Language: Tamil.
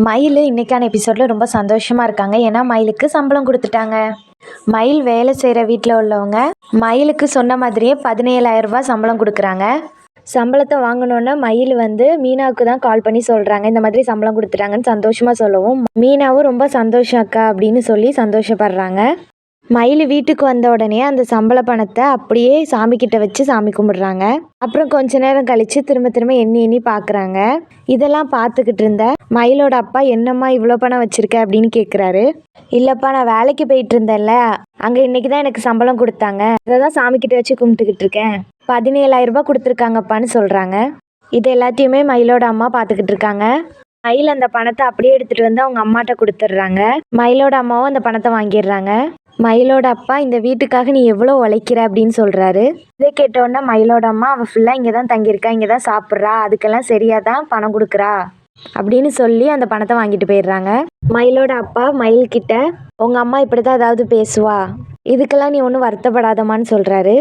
மயில் இன்னைக்கான எபிசோடில் ரொம்ப சந்தோஷமாக இருக்காங்க. ஏன்னா மயிலுக்கு சம்பளம் கொடுத்துட்டாங்க. மயில் வேலை செய்கிற வீட்டில் உள்ளவங்க மயிலுக்கு சொன்ன மாதிரியே 17,000 ரூபாய் சம்பளம் கொடுக்குறாங்க. சம்பளத்தை வாங்கினோன்னே மயில் மீனாவுக்கு தான் கால் பண்ணி சொல்கிறாங்க, இந்த மாதிரி சம்பளம் கொடுத்துட்டாங்கன்னு சந்தோஷமாக சொல்லவும் மீனாவும் ரொம்ப சந்தோஷம் அக்கா அப்படின்னு சொல்லி சந்தோஷப்படுறாங்க. மயில் வீட்டுக்கு வந்த உடனே அந்த சம்பள பணத்தை அப்படியே சாமிக்கிட்ட வச்சு சாமி கும்பிடுறாங்க. அப்புறம் கொஞ்ச நேரம் கழித்து திரும்ப திரும்ப எண்ணி எண்ணி பார்க்குறாங்க. இதெல்லாம் பார்த்துக்கிட்டு இருந்த மயிலோட அப்பா, என்னம்மா இவ்வளோ பணம் வச்சுருக்க அப்படின்னு கேட்குறாரு. இல்லைப்பா, நான் வேலைக்கு போயிட்டு இருந்தேன்ல, அங்கே இன்னைக்கு தான் எனக்கு சம்பளம் கொடுத்தாங்க, அதை தான் சாமிக்கிட்ட வச்சு கும்பிட்டுக்கிட்டு இருக்கேன். 17,000 ரூபாய் கொடுத்துருக்காங்கப்பான்னு சொல்கிறாங்க. இது எல்லாத்தையுமே மயிலோட அம்மா பார்த்துக்கிட்டு இருக்காங்க. மயில் அந்த பணத்தை அப்படியே எடுத்துகிட்டு வந்து அவங்க அம்மாட்ட கொடுத்துட்றாங்க. மயிலோட அம்மாவும் அந்த பணத்தை வாங்கிடுறாங்க. மயிலோட அப்பா, இந்த வீட்டுக்காக நீ எவ்வளோ உழைக்கிற அப்படின்னு சொல்கிறாரு. இதை கேட்டோன்னே மயிலோட அம்மா, அவள் ஃபுல்லாக இங்கே தான் தங்கியிருக்கா, இங்கே தான் சாப்பிட்றா, அதுக்கெல்லாம் சரியாக தான் பணம் கொடுக்குறா அப்படின்னு சொல்லி அந்த பணத்தை வாங்கிட்டு போயிடுறாங்க. மயிலோட அப்பா மயில்கிட்ட, உங்கள் அம்மா இப்படி தான் ஏதாவது பேசுவா, இதுக்கெல்லாம் நீ ஒன்றும் வருத்தப்படாதம்மான்னு சொல்கிறாரு.